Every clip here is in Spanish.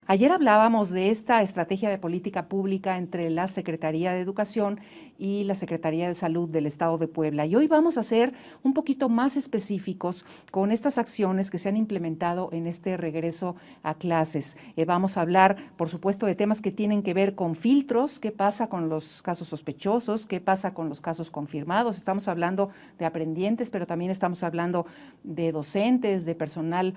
Ayer hablábamos de esta estrategia de política pública entre la Secretaría de Educación y la Secretaría de Salud del Estado de Puebla. Y hoy vamos a ser un poquito más específicos con estas acciones que se han implementado en este regreso a clases. Vamos a hablar, por supuesto, de temas que tienen que ver con filtros, qué pasa con los casos sospechosos, qué pasa con los casos confirmados. Estamos hablando de aprendientes, pero también estamos hablando de docentes, de personal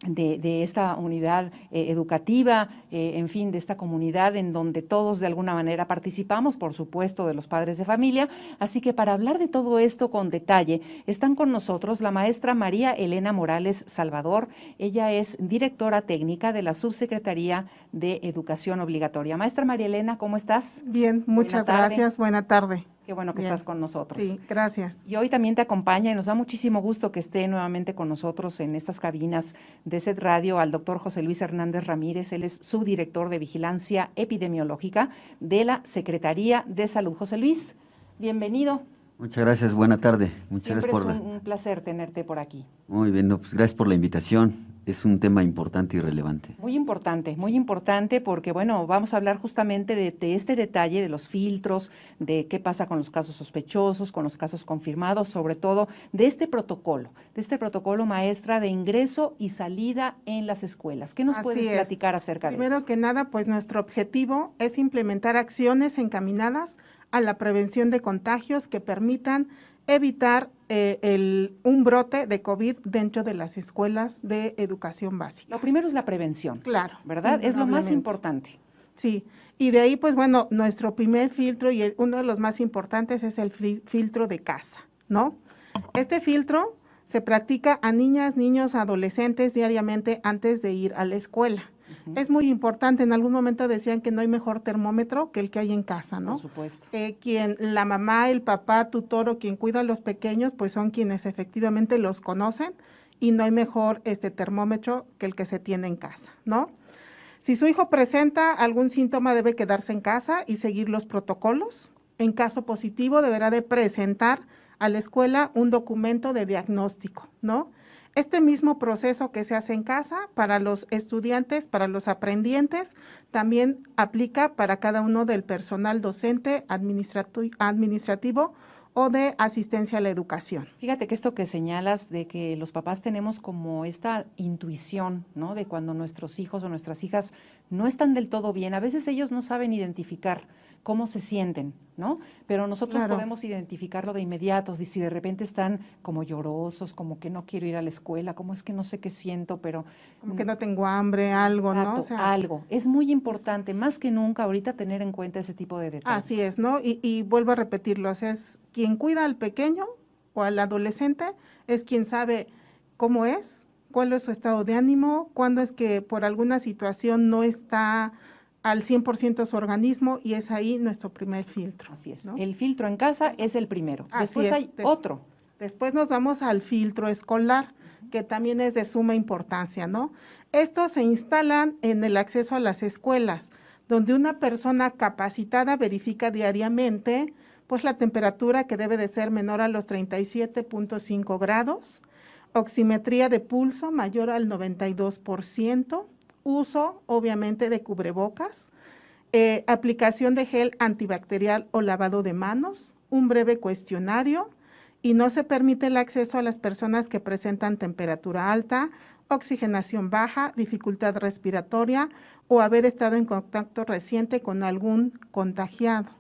de esta unidad educativa, en fin, de esta comunidad en donde todos de alguna manera participamos, por supuesto, de los padres de familia. Así que para hablar de todo esto con detalle, están con nosotros la maestra María Elena Morales Salvador. Ella es directora técnica de la Subsecretaría de Educación Obligatoria. Maestra María Elena, ¿cómo estás? Bien, muchas gracias. Buena tarde. Qué bueno que estás con nosotros. Sí, gracias. Y hoy también te acompaña y nos da muchísimo gusto que esté nuevamente con nosotros en estas cabinas de SET Radio al doctor José Luis Hernández Ramírez. Él es subdirector de Vigilancia Epidemiológica de la Secretaría de Salud. José Luis, bienvenido. Muchas gracias, buena tarde. Siempre es un placer tenerte por aquí. Muy bien, no, pues gracias por la invitación. Es un tema importante y relevante. Muy importante porque, bueno, vamos a hablar justamente de este detalle, de los filtros, de qué pasa con los casos sospechosos, con los casos confirmados, sobre todo de este protocolo, maestra, de ingreso y salida en las escuelas. ¿Qué nos puedes platicar acerca de esto? Primero que nada, pues nuestro objetivo es implementar acciones encaminadas a la prevención de contagios que permitan evitar un brote de COVID dentro de las escuelas de educación básica. Lo primero es la prevención. Claro. ¿Verdad? Es lo más importante. Sí, y de ahí, pues bueno, nuestro primer filtro y uno de los más importantes es el filtro de casa, ¿no? Este filtro se practica a niñas, niños, adolescentes diariamente antes de ir a la escuela. Es muy importante, en algún momento decían que no hay mejor termómetro que el que hay en casa, ¿no? Por supuesto. La mamá, el papá, tutor o quien cuida a los pequeños, pues son quienes efectivamente los conocen y no hay mejor termómetro que el que se tiene en casa, ¿no? Si su hijo presenta algún síntoma, debe quedarse en casa y seguir los protocolos. En caso positivo, deberá de presentar a la escuela un documento de diagnóstico, ¿no? Este mismo proceso que se hace en casa para los estudiantes, para los aprendientes, también aplica para cada uno del personal docente, administrativo o de asistencia a la educación. Fíjate que esto que señalas de que los papás tenemos como esta intuición, ¿no? De cuando nuestros hijos o nuestras hijas no están del todo bien, a veces ellos no saben identificar cómo se sienten, ¿no? Pero nosotros podemos identificarlo de inmediato, si de repente están como llorosos, como que no quiero ir a la escuela, como es que no sé qué siento, pero… Como que no tengo hambre, algo, exacto, ¿no? O sea, algo. Es muy importante, más que nunca ahorita, tener en cuenta ese tipo de detalles. Así es, ¿no? Y vuelvo a repetirlo, o sea, es quien cuida al pequeño o al adolescente, es quien sabe cómo es, cuál es su estado de ánimo, cuándo es que por alguna situación no está al 100% su organismo, y es ahí nuestro primer filtro. Así es, ¿no? El filtro en casa es el primero. Después hay otro. Después nos vamos al filtro escolar, que también es de suma importancia, ¿no? Estos se instalan en el acceso a las escuelas, donde una persona capacitada verifica diariamente, pues la temperatura que debe de ser menor a los 37.5 grados, oximetría de pulso mayor al 92%, uso, obviamente, de cubrebocas, aplicación de gel antibacterial o lavado de manos, un breve cuestionario, y no se permite el acceso a las personas que presentan temperatura alta, oxigenación baja, dificultad respiratoria o haber estado en contacto reciente con algún contagiado.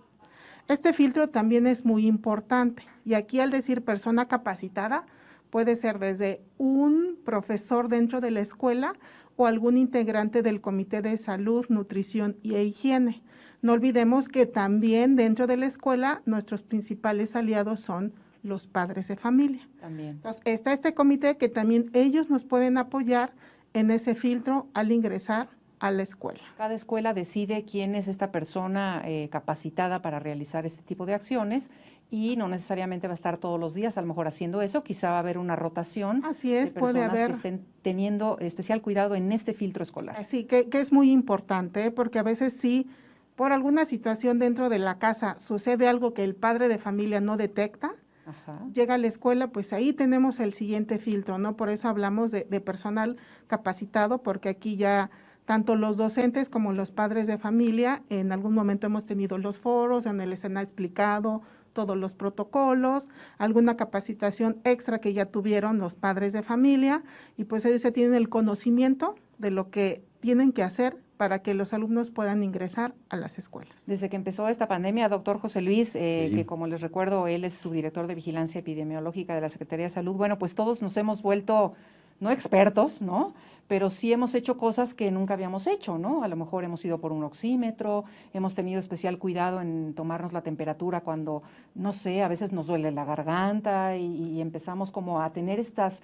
Este filtro también es muy importante, y aquí al decir persona capacitada, puede ser desde un profesor dentro de la escuela o algún integrante del Comité de Salud, Nutrición y Higiene. No olvidemos que también dentro de la escuela nuestros principales aliados son los padres de familia. También. Entonces, está este comité que también ellos nos pueden apoyar en ese filtro al ingresar a la escuela. Cada escuela decide quién es esta persona capacitada para realizar este tipo de acciones, y no necesariamente va a estar todos los días a lo mejor haciendo eso, quizá va a haber una rotación. Así es, de personas puede haber, que estén teniendo especial cuidado en este filtro escolar. Así que es muy importante, porque a veces sí, por alguna situación dentro de la casa sucede algo que el padre de familia no detecta. Ajá. Llega a la escuela, pues ahí tenemos el siguiente filtro, ¿no? Por eso hablamos de personal capacitado, porque aquí ya tanto los docentes como los padres de familia. En algún momento hemos tenido los foros, en el se ha explicado todos los protocolos, alguna capacitación extra que ya tuvieron los padres de familia, y pues ellos ya tienen el conocimiento de lo que tienen que hacer para que los alumnos puedan ingresar a las escuelas. Desde que empezó esta pandemia, doctor José Luis, que como les recuerdo, él es subdirector de Vigilancia Epidemiológica de la Secretaría de Salud, bueno, pues todos nos hemos vuelto, no expertos, ¿no?, pero sí hemos hecho cosas que nunca habíamos hecho, ¿no? A lo mejor hemos ido por un oxímetro, hemos tenido especial cuidado en tomarnos la temperatura cuando, no sé, a veces nos duele la garganta y empezamos como a tener estas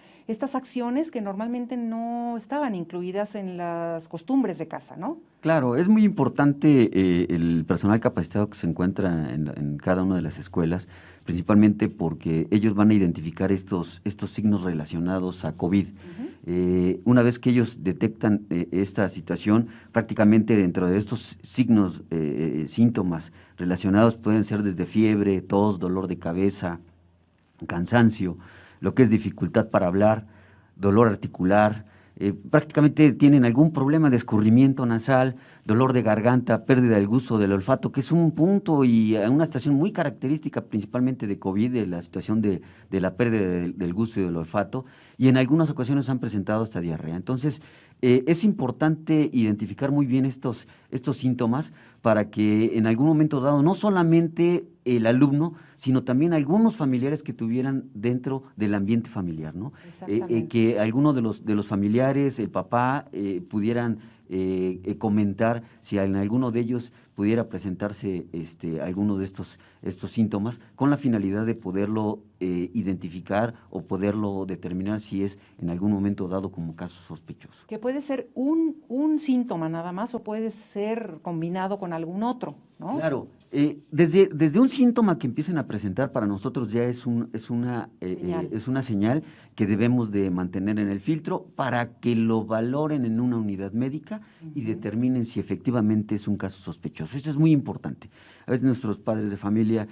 acciones que normalmente no estaban incluidas en las costumbres de casa, ¿no? Claro, es muy importante el personal capacitado que se encuentra en cada una de las escuelas, principalmente porque ellos van a identificar estos signos relacionados a COVID. Una vez que ellos detectan esta situación, prácticamente dentro de estos signos, síntomas relacionados pueden ser desde fiebre, tos, dolor de cabeza, cansancio, lo que es dificultad para hablar, dolor articular, prácticamente tienen algún problema de escurrimiento nasal, dolor de garganta, pérdida del gusto, del olfato, que es un punto y una situación muy característica principalmente de COVID, de la situación de la pérdida del gusto y del olfato, y en algunas ocasiones han presentado hasta diarrea. Entonces, es importante identificar muy bien estos síntomas para que en algún momento dado, no solamente el alumno, sino también algunos familiares que tuvieran dentro del ambiente familiar, ¿no? Que algunos de los familiares, el papá, pudieran comentar si en alguno de ellos pudiera presentarse alguno de estos síntomas, con la finalidad de poderlo identificar o poderlo determinar si es en algún momento dado como caso sospechoso. Que puede ser un síntoma nada más o puede ser combinado con algún otro, ¿no? Claro, desde un síntoma que empiecen a presentar para nosotros ya es una señal que debemos de mantener en el filtro para que lo valoren en una unidad médica y determinen si efectivamente es un caso sospechoso. Eso es muy importante. A veces nuestros padres de familia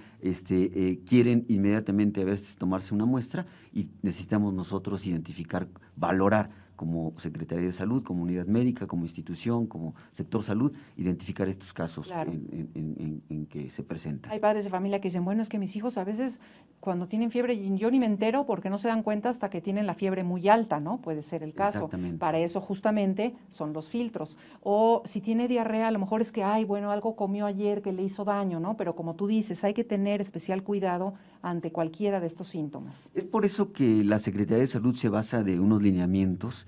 quieren inmediatamente a veces tomarse una muestra y necesitamos nosotros identificar, valorar como Secretaría de Salud, como unidad médica, como institución, como sector salud, identificar estos casos claro. en que se presentan. Hay padres de familia que dicen, bueno, es que mis hijos a veces cuando tienen fiebre, yo ni me entero porque no se dan cuenta hasta que tienen la fiebre muy alta, ¿no? Puede ser el caso. Exactamente. Para eso justamente son los filtros. O si tiene diarrea, a lo mejor es que, bueno, algo comió ayer que le hizo daño, ¿no? Pero como tú dices, hay que tener especial cuidado ante cualquiera de estos síntomas. Es por eso que la Secretaría de Salud se basa de unos lineamientos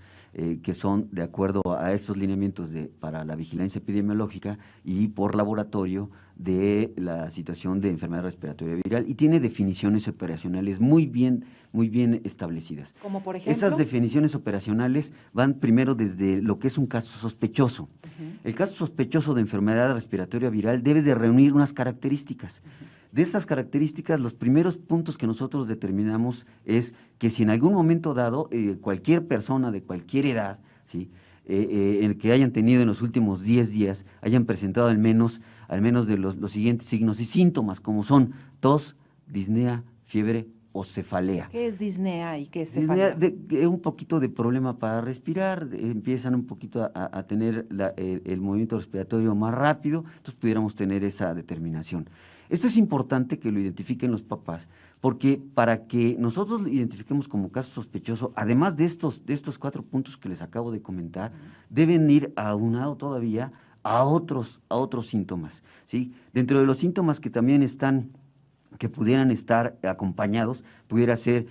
que son de acuerdo a estos lineamientos para la vigilancia epidemiológica y por laboratorio de la situación de enfermedad respiratoria viral, y tiene definiciones operacionales muy bien establecidas. Como por ejemplo. Esas definiciones operacionales van primero desde lo que es un caso sospechoso. El caso sospechoso de enfermedad respiratoria viral debe de reunir unas características. De estas características, los primeros puntos que nosotros determinamos es que si en algún momento dado cualquier persona de cualquier edad, ¿sí?, el que hayan tenido en los últimos 10 días, hayan presentado al menos de los siguientes signos y síntomas, como son tos, disnea, fiebre o cefalea. ¿Qué es disnea y qué es cefalea? Un poquito de problema para respirar, empiezan un poquito a tener el movimiento respiratorio más rápido, entonces pudiéramos tener esa determinación. Esto es importante que lo identifiquen los papás, porque para que nosotros lo identifiquemos como caso sospechoso, además de estos 4 puntos que les acabo de comentar, deben ir aunado todavía a otros síntomas, ¿sí? Dentro de los síntomas que también que pudieran estar acompañados, pudiera ser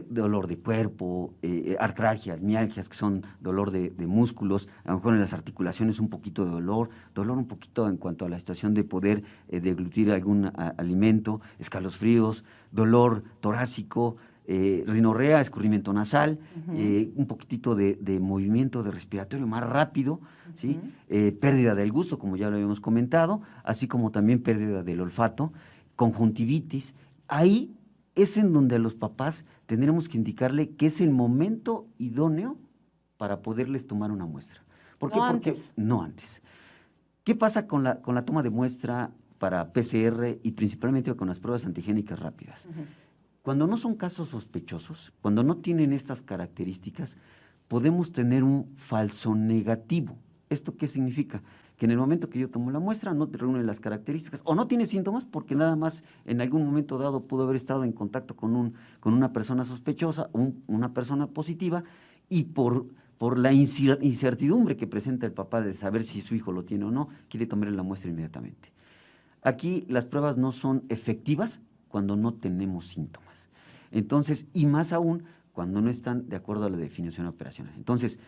dolor de cuerpo, artralgias, mialgias, que son dolor de músculos, a lo mejor en las articulaciones un poquito de dolor un poquito en cuanto a la situación de poder deglutir algún alimento, escalofríos, dolor torácico, rinorrea, escurrimiento nasal, un poquitito de movimiento de respiratorio más rápido, ¿sí? Pérdida del gusto, como ya lo habíamos comentado, así como también pérdida del olfato, conjuntivitis. Ahí es en donde a los papás tendremos que indicarle que es el momento idóneo para poderles tomar una muestra. ¿Por qué? Porque no antes. ¿Qué pasa con la toma de muestra para PCR y principalmente con las pruebas antigénicas rápidas? Cuando no son casos sospechosos, cuando no tienen estas características, podemos tener un falso negativo. ¿Esto qué significa? Que en el momento que yo tomo la muestra no te reúne las características o no tiene síntomas porque nada más en algún momento dado pudo haber estado en contacto con una persona sospechosa o una persona positiva y por la incertidumbre que presenta el papá de saber si su hijo lo tiene o no, quiere tomarle la muestra inmediatamente. Aquí las pruebas no son efectivas cuando no tenemos síntomas. Entonces, y más aún cuando no están de acuerdo a la definición operacional. Entonces,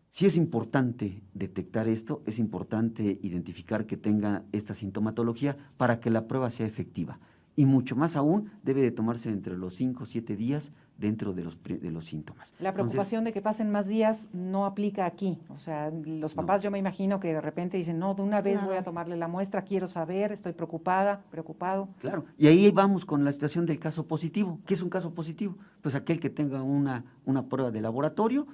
sí es importante detectar esto, es importante identificar que tenga esta sintomatología para que la prueba sea efectiva. Y mucho más aún, debe de tomarse entre los 5 o 7 días dentro de los síntomas. La preocupación de que pasen más días no aplica aquí. O sea, los papás yo me imagino que de repente dicen, no, de una vez voy a tomarle la muestra, quiero saber, estoy preocupado. Claro, y ahí vamos con la situación del caso positivo. ¿Qué es un caso positivo? Pues aquel que tenga una prueba de laboratorio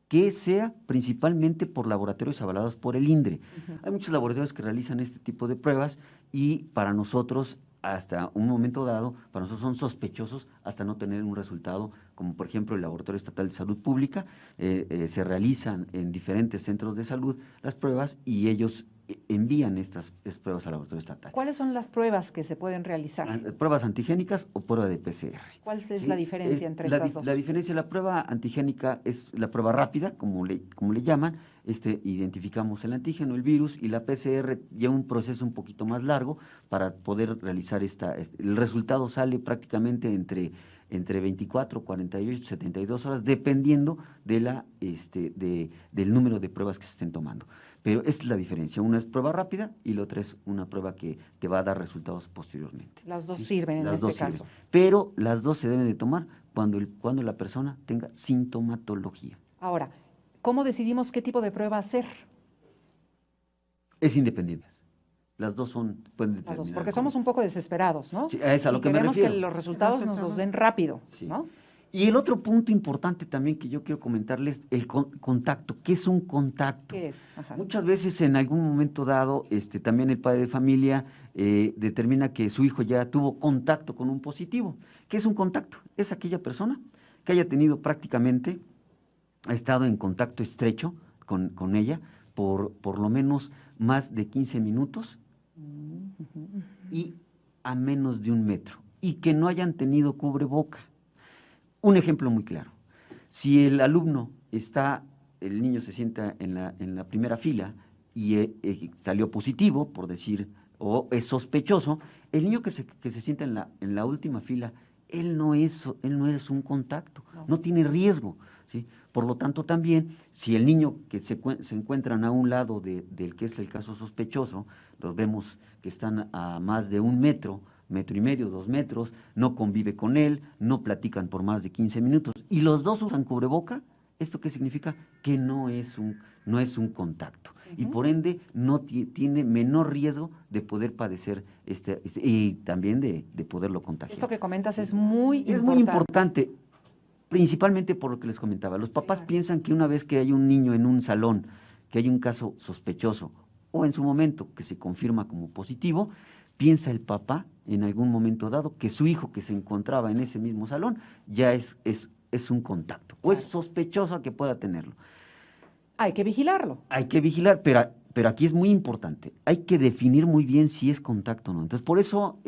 que sea principalmente por laboratorios avalados por el INDRE. Hay muchos laboratorios que realizan este tipo de pruebas y para nosotros, hasta un momento dado, para nosotros son sospechosos hasta no tener un resultado, como por ejemplo el Laboratorio Estatal de Salud Pública, se realizan en diferentes centros de salud las pruebas y ellos envían estas pruebas al laboratorio estatal. ¿Cuáles son las pruebas que se pueden realizar? Pruebas antigénicas o prueba de PCR. ¿Cuál es la diferencia entre estas dos? La diferencia, la prueba antigénica es la prueba rápida, como le llaman, identificamos el antígeno, el virus, y la PCR lleva un proceso un poquito más largo para poder realizar el resultado sale prácticamente entre 24, 48, 72 horas, dependiendo del número de pruebas que se estén tomando. Pero esa es la diferencia, una es prueba rápida y la otra es una prueba que te va a dar resultados posteriormente. Las dos sirven en este caso. Pero las dos se deben de tomar cuando la persona tenga sintomatología. Ahora, ¿cómo decidimos qué tipo de prueba hacer? Es independientes. Las dos pueden determinar. Las dos, porque somos un poco desesperados, ¿no? Sí, es a lo que me refiero. refiero. Que los resultados nos los den rápido, sí. ¿no? Y el otro punto importante también que yo quiero comentarles, el contacto. ¿Qué es un contacto? ¿Qué es? Ajá. Muchas veces en algún momento dado, también el padre de familia determina que su hijo ya tuvo contacto con un positivo. ¿Qué es un contacto? Es aquella persona que haya tenido prácticamente, ha estado en contacto estrecho con ella por lo menos más de 15 minutos y a menos de 1 metro, y que no hayan tenido cubreboca. Un ejemplo muy claro, si el niño se sienta en la primera fila y salió positivo, por decir, o es sospechoso, el niño que se sienta en la última fila, él no es un contacto, no tiene riesgo, ¿sí? Por lo tanto, también, si el niño que se encuentran a un lado del que es el caso sospechoso, los vemos que están a más de 1 metro, 1,5 metros, 2 metros, no convive con él, no platican por más de 15 minutos, y los dos usan cubreboca, ¿esto qué significa? Que no es un contacto, y por ende no tiene menor riesgo de poder padecer y también de poderlo contagiar. Esto que comentas es muy importante. Es muy importante, principalmente por lo que les comentaba. Los papás piensan que una vez que hay un niño en un salón, que hay un caso sospechoso, o en su momento que se confirma como positivo, piensa el papá en algún momento dado que su hijo que se encontraba en ese mismo salón ya es un contacto, o es sospechoso que pueda tenerlo. Hay que vigilarlo. Hay que vigilar, pero aquí es muy importante, hay que definir muy bien si es contacto o no. Entonces, por eso,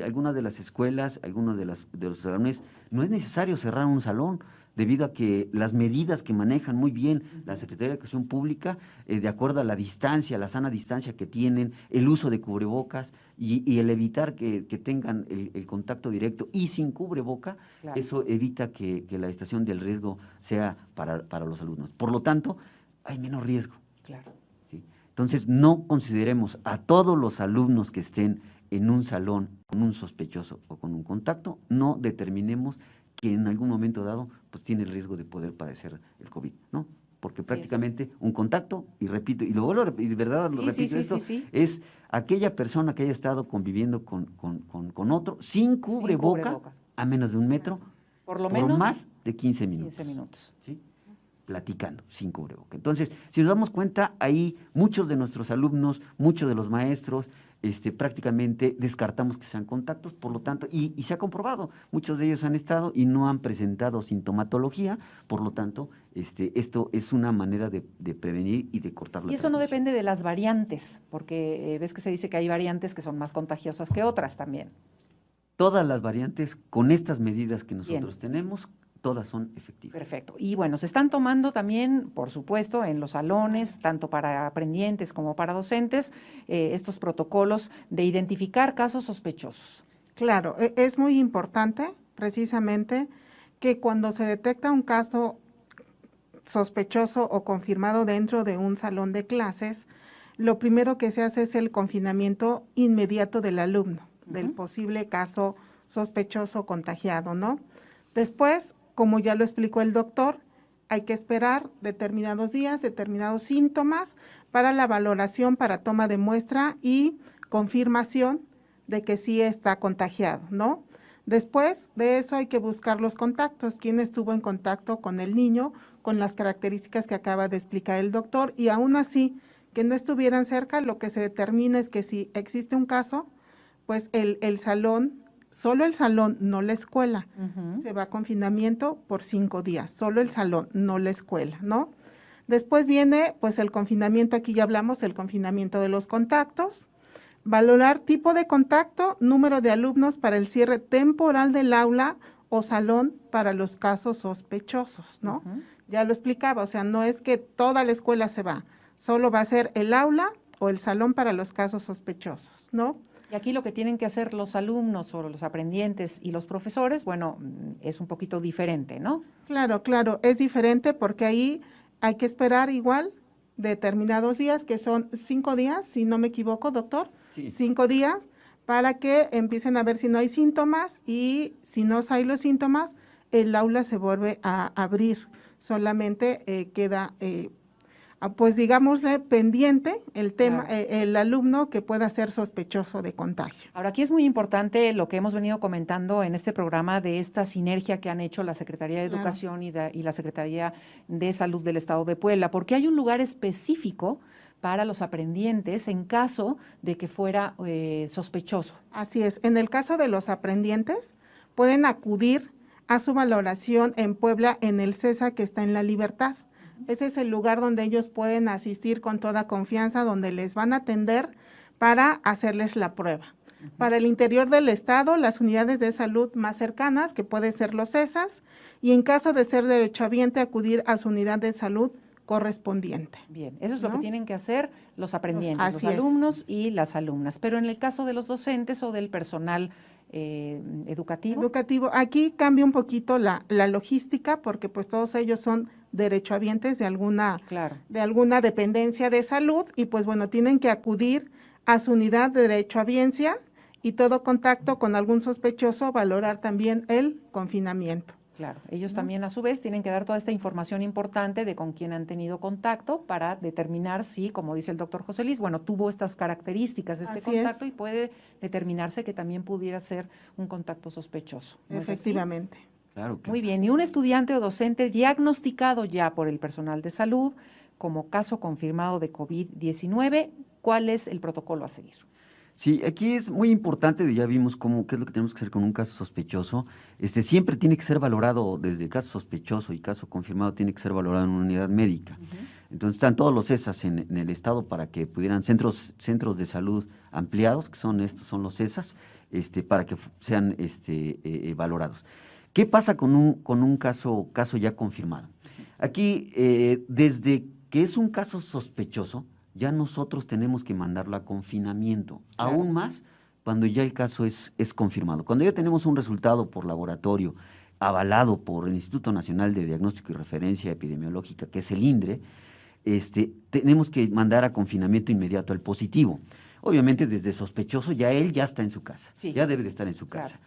algunas de las escuelas, algunos de los salones, no es necesario cerrar un salón, debido a que las medidas que manejan muy bien la Secretaría de Educación Pública, de acuerdo a la distancia, la sana distancia que tienen, el uso de cubrebocas y el evitar que tengan el contacto directo y sin cubreboca, claro. Eso evita que la estación del riesgo sea para los alumnos. Por lo tanto, hay menos riesgo. Claro. ¿Sí? Entonces, no consideremos a todos los alumnos que estén en un salón con un sospechoso o con un contacto, no determinemos que en algún momento dado pues tiene el riesgo de poder padecer el COVID, ¿no? Porque prácticamente un contacto, y repito, y luego de verdad lo repito, es aquella persona que haya estado conviviendo con otro sin cubreboca a menos de 1 metro, por lo menos más de 15 minutos. 15 minutos. ¿Sí? platicando, sin cubreboca. Entonces, si nos damos cuenta, ahí muchos de nuestros alumnos, muchos de los maestros, prácticamente descartamos que sean contactos, por lo tanto, y se ha comprobado, muchos de ellos han estado y no han presentado sintomatología, por lo tanto, esto es una manera de prevenir y de cortar la Y eso no transmisión. depende de las variantes, porque ves que se dice que hay variantes que son más contagiosas que otras también. Todas las variantes, con estas medidas que nosotros tenemos, todas son efectivas. Perfecto. Y bueno, se están tomando también, por supuesto, en los salones, tanto para aprendientes como para docentes, estos protocolos de identificar casos sospechosos. Claro, es muy importante precisamente que cuando se detecta un caso sospechoso o confirmado dentro de un salón de clases, lo primero que se hace es el confinamiento inmediato del alumno, del posible caso sospechoso contagiado, ¿no? Después, como ya lo explicó el doctor, hay que esperar determinados días, determinados síntomas para la valoración, para toma de muestra y confirmación de que sí está contagiado, ¿no? Después de eso hay que buscar los contactos, quién estuvo en contacto con el niño, con las características que acaba de explicar el doctor, y aún así que no estuvieran cerca, lo que se determina es que si existe un caso, pues el salón, solo el salón, no la escuela, se va a confinamiento por 5 días, solo el salón, no la escuela, ¿no? Después viene pues el confinamiento, aquí ya hablamos, el confinamiento de los contactos, valorar tipo de contacto, número de alumnos para el cierre temporal del aula o salón para los casos sospechosos, ¿no? Ya lo explicaba, o sea, no es que toda la escuela se va, solo va a ser el aula o el salón para los casos sospechosos, ¿no? Y aquí lo que tienen que hacer los alumnos o los aprendientes y los profesores, bueno, es un poquito diferente, ¿no? Claro, claro, es diferente porque ahí hay que esperar igual determinados días, que son 5 días, si no me equivoco, doctor, Sí. 5 días, para que empiecen a ver si no hay síntomas, y si no hay los síntomas, el aula se vuelve a abrir, solamente queda, pues digámosle, pendiente el tema, Claro. el alumno que pueda ser sospechoso de contagio. Ahora, aquí es muy importante lo que hemos venido comentando en este programa de esta sinergia que han hecho la Secretaría de Claro. Educación y la Secretaría de Salud del Estado de Puebla, porque hay un lugar específico para los aprendientes en caso de que fuera sospechoso. Así es, en el caso de los aprendientes, pueden acudir a su valoración en Puebla en el CESA, que está en La Libertad. Ese es el lugar donde ellos pueden asistir con toda confianza, donde les van a atender para hacerles la prueba. Para el interior del estado, las unidades de salud más cercanas, que pueden ser los CESAs, y en caso de ser derechohabiente, acudir a su unidad de salud correspondiente. Bien, eso es lo que ¿No? tienen que hacer los aprendientes, los Así es. alumnos y las alumnas. Pero en el caso de los docentes o del personal educativo, Aquí cambia un poquito la logística, porque pues todos ellos son derechohabientes de alguna claro. Dependencia de salud, y pues bueno, tienen que acudir a su unidad de derechohabiencia, y todo contacto con algún sospechoso valorar también el confinamiento. Claro, ellos ¿No? también a su vez tienen que dar toda esta información importante de con quién han tenido contacto para determinar si, como dice el doctor José Luis, bueno, tuvo estas características de este Así contacto es. y puede determinarse que también pudiera ser un contacto sospechoso. ¿No es así? Efectivamente. Claro, claro. Muy bien, y un estudiante o docente diagnosticado ya por el personal de salud como caso confirmado de COVID-19, ¿cuál es el protocolo a seguir? Sí, aquí es muy importante, ya vimos qué es lo que tenemos que hacer con un caso sospechoso. Siempre tiene que ser valorado, desde caso sospechoso y caso confirmado, tiene que ser valorado en una unidad médica. Entonces están todos los CESAs en el estado para que pudieran, centros de salud ampliados, que son estos, son los CESAs, para que sean valorados. ¿Qué pasa con un caso ya confirmado? Aquí, desde que es un caso sospechoso, ya nosotros tenemos que mandarlo a confinamiento, Claro. aún más cuando ya el caso es confirmado. Cuando ya tenemos un resultado por laboratorio avalado por el Instituto Nacional de Diagnóstico y Referencia Epidemiológica, que es el INDRE, tenemos que mandar a confinamiento inmediato al positivo. Obviamente desde sospechoso él ya está en su casa, Sí. ya debe de estar en su casa.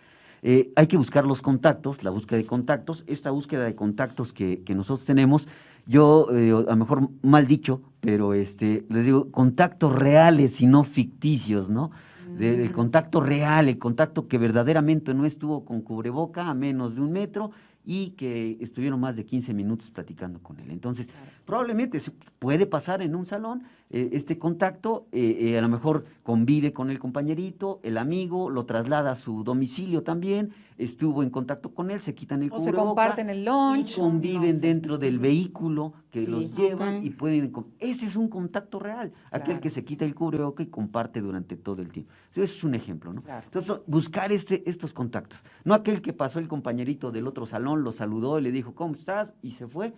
Claro. Hay que buscar los contactos, la búsqueda de contactos. Esta búsqueda de contactos que nosotros tenemos, yo a lo mejor mal dicho, pero les digo contactos reales y no ficticios, ¿no? El contacto real, el contacto que verdaderamente no estuvo con cubreboca a menos de 1 metro y que estuvieron más de 15 minutos platicando con él. Entonces, probablemente se puede pasar en un salón este contacto, a lo mejor convive con el compañerito, el amigo, lo traslada a su domicilio también, estuvo en contacto con él, se quitan el O se cubreboca comparten el lunch. y conviven no sé. dentro del vehículo que Sí. los llevan Ok. y pueden... Ese es un contacto real, aquel Claro. que se quita el cubreboca y comparte durante todo el tiempo. Entonces, es un ejemplo, ¿no? Claro. Entonces, buscar estos contactos, no aquel que pasó el compañerito del otro salón, lo saludó y le dijo, ¿cómo estás? Y se fue,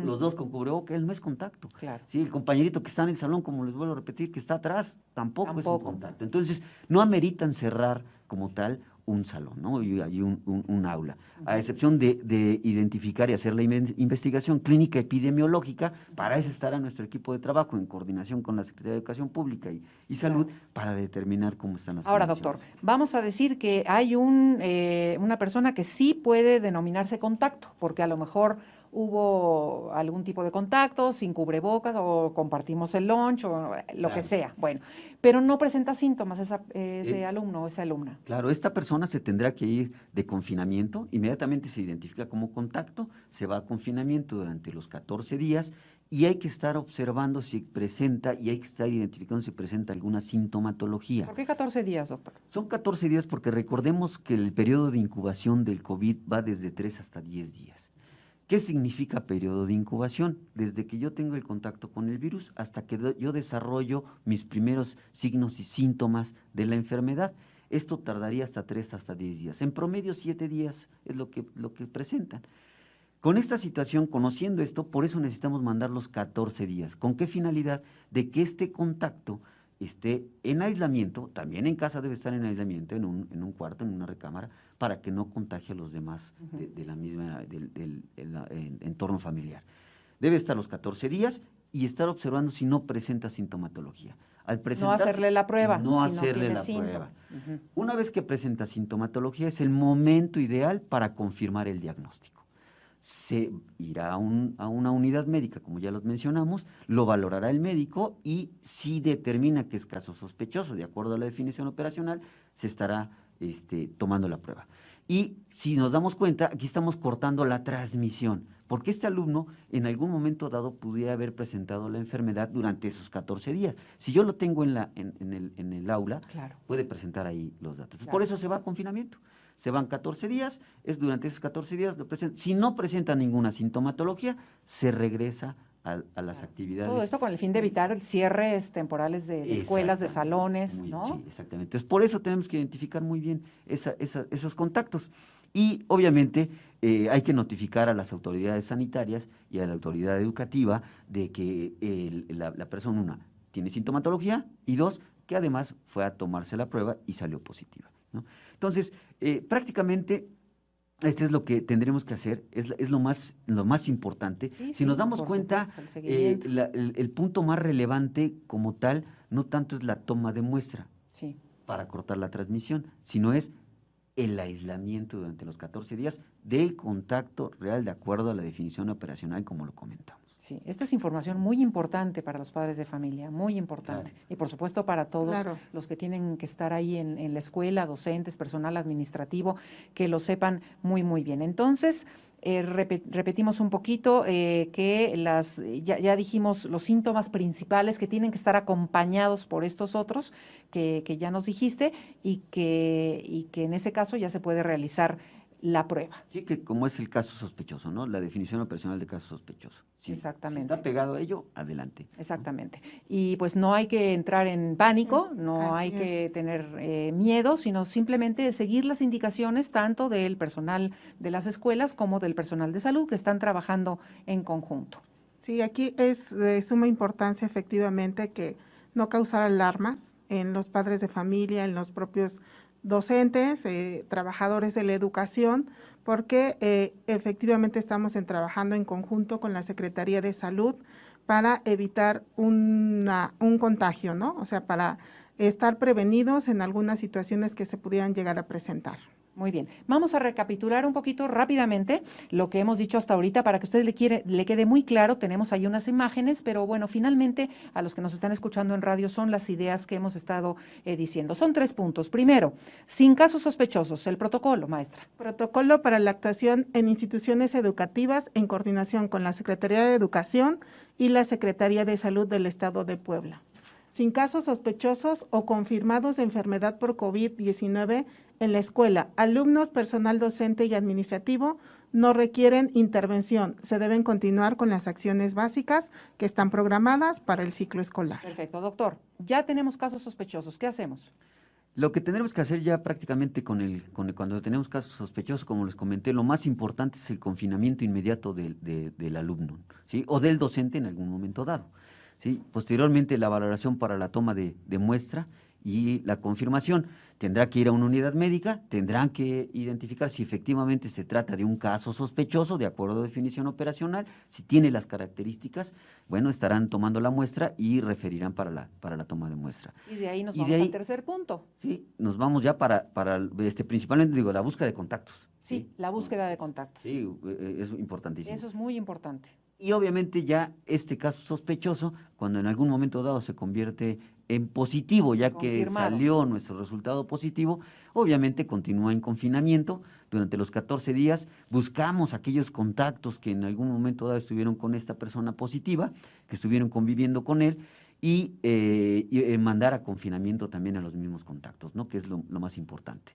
los dos con cubrebocas, él no es contacto. Claro. Sí, el compañerito que está en el salón, como les vuelvo a repetir, que está atrás, tampoco es un Tampoco. contacto. Entonces, no ameritan cerrar como tal un salón, ¿no? Y un aula, a excepción de identificar y hacer la investigación clínica epidemiológica. Para eso estará nuestro equipo de trabajo en coordinación con la Secretaría de Educación Pública y Salud para determinar cómo están las Ahora, condiciones. doctor, vamos a decir que hay una persona que sí puede denominarse contacto, porque a lo mejor hubo algún tipo de contacto sin cubrebocas o compartimos el lunch o lo que Claro. sea. Bueno, pero no presenta síntomas ese alumno o esa alumna. Claro, esta persona se tendrá que ir de confinamiento, inmediatamente se identifica como contacto, se va a confinamiento durante los 14 días y hay que estar observando si presenta y hay que estar identificando si presenta alguna sintomatología. ¿Por qué 14 días, doctor? Son 14 días porque recordemos que el periodo de incubación del COVID va desde 3 hasta 10 días. ¿Qué significa periodo de incubación? Desde que yo tengo el contacto con el virus hasta que yo desarrollo mis primeros signos y síntomas de la enfermedad. Esto tardaría hasta 3 hasta 10 días. En promedio 7 días es lo que presentan. Con esta situación, conociendo esto, por eso necesitamos mandar los 14 días. ¿Con qué finalidad? De que este contacto esté en aislamiento, también en casa debe estar en aislamiento, en un cuarto, en una recámara, para que no contagie a los demás de la misma, del entorno familiar. Debe estar los 14 días y estar observando si no presenta sintomatología. Al No hacerle la prueba, no si hacerle no tiene la síntomas. prueba. Una vez que presenta sintomatología, es el momento ideal para confirmar el diagnóstico. Se irá a una unidad médica, como ya los mencionamos, lo valorará el médico y si determina que es caso sospechoso, de acuerdo a la definición operacional, se estará tomando la prueba. Y si nos damos cuenta, aquí estamos cortando la transmisión, porque este alumno en algún momento dado pudiera haber presentado la enfermedad durante esos 14 días. Si yo lo tengo en el aula, Claro. puede presentar ahí los datos. Claro. Por eso se va a confinamiento. Se van 14 días, es durante esos 14 días, si no presenta ninguna sintomatología, se regresa a las actividades. Todo esto con el fin de evitar cierres temporales de escuelas, de salones, ¿no? Sí, exactamente. Entonces, por eso tenemos que identificar muy bien esos contactos. Y, obviamente, hay que notificar a las autoridades sanitarias y a la autoridad educativa de que la persona, una, tiene sintomatología y dos, que además fue a tomarse la prueba y salió positiva, ¿no? Entonces, prácticamente, esto es lo que tendremos que hacer, es lo más importante. Sí, Si nos damos por cuenta, supuesto, el seguimiento. el punto más relevante como tal, no tanto es la toma de muestra Sí. para cortar la transmisión, sino es el aislamiento durante los 14 días del contacto real de acuerdo a la definición operacional como lo comentamos. Sí, esta es información muy importante para los padres de familia, muy importante. Claro. Y por supuesto para todos Claro. los que tienen que estar ahí en la escuela, docentes, personal administrativo, que lo sepan muy, muy bien. Entonces, repetimos un poquito que ya dijimos los síntomas principales que tienen que estar acompañados por estos otros que ya nos dijiste y que en ese caso ya se puede realizar la prueba. Sí, que como es el caso sospechoso, ¿no? La definición operacional de caso sospechoso. Sí, Exactamente. Si está pegado a ello, adelante. Exactamente. Y pues no hay que entrar en pánico, no Así hay que es. tener miedo, sino simplemente seguir las indicaciones tanto del personal de las escuelas como del personal de salud que están trabajando en conjunto. Sí, aquí es de suma importancia efectivamente que no causar alarmas en los padres de familia, en los propios docentes, trabajadores de la educación, porque efectivamente estamos trabajando en conjunto con la Secretaría de Salud para evitar un contagio, ¿no? O sea, para estar prevenidos en algunas situaciones que se pudieran llegar a presentar. Muy bien, vamos a recapitular un poquito rápidamente lo que hemos dicho hasta ahorita para que a usted le quede muy claro. Tenemos ahí unas imágenes, pero bueno, finalmente a los que nos están escuchando en radio son las ideas que hemos estado diciendo. Son 3 puntos. Primero, sin casos sospechosos, el protocolo, maestra. Protocolo para la actuación en instituciones educativas en coordinación con la Secretaría de Educación y la Secretaría de Salud del Estado de Puebla. Sin casos sospechosos o confirmados de enfermedad por COVID-19 en la escuela, alumnos, personal docente y administrativo no requieren intervención. Se deben continuar con las acciones básicas que están programadas para el ciclo escolar. Perfecto, doctor. Ya tenemos casos sospechosos. ¿Qué hacemos? Lo que tendremos que hacer ya prácticamente cuando tenemos casos sospechosos, como les comenté, lo más importante es el confinamiento inmediato del alumno, ¿sí? O del docente en algún momento dado, ¿sí? Posteriormente, la valoración para la toma de muestra y la confirmación. Tendrá que ir a una unidad médica, tendrán que identificar si efectivamente se trata de un caso sospechoso, de acuerdo a definición operacional, si tiene las características, bueno, estarán tomando la muestra y referirán para la toma de muestra. Y de ahí nos vamos al tercer punto. Sí, nos vamos ya para principalmente, digo, la búsqueda de contactos. Sí, la búsqueda de contactos. Sí, es importantísimo. Eso es muy importante. Y obviamente ya este caso sospechoso, cuando en algún momento dado se convierte en positivo, ya que salió nuestro resultado positivo, obviamente continúa en confinamiento durante los 14 días, buscamos aquellos contactos que en algún momento dado estuvieron con esta persona positiva, que estuvieron conviviendo con él, y mandar a confinamiento también a los mismos contactos, ¿no? Que es lo más importante.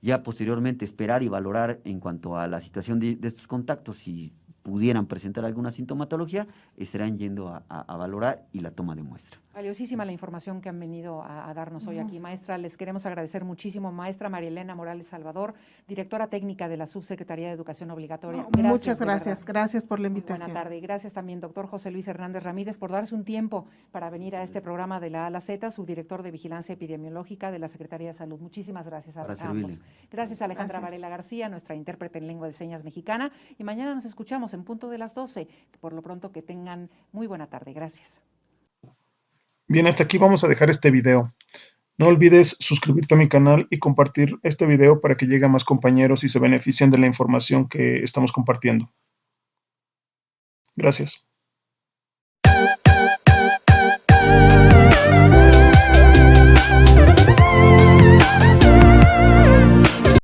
Ya posteriormente esperar y valorar en cuanto a la situación de estos contactos, si pudieran presentar alguna sintomatología, estarán yendo a valorar y la toma de muestra. Valiosísima la información que han venido a darnos hoy aquí, maestra. Les queremos agradecer muchísimo, maestra María Elena Morales Salvador, directora técnica de la Subsecretaría de Educación Obligatoria. Muchas gracias por la invitación. Buena tarde y gracias también, doctor José Luis Hernández Ramírez, por darse un tiempo para venir a este programa de la A a la Z, subdirector de Vigilancia Epidemiológica de la Secretaría de Salud. Muchísimas gracias a ambos. Gracias a Alejandra Varela García, nuestra intérprete en lengua de señas mexicana, y mañana nos escuchamos en punto de las 12. Por lo pronto, que tengan muy buena tarde. Gracias. Bien, hasta aquí vamos a dejar este video. No olvides suscribirte a mi canal y compartir este video para que llegue a más compañeros y se beneficien de la información que estamos compartiendo. Gracias.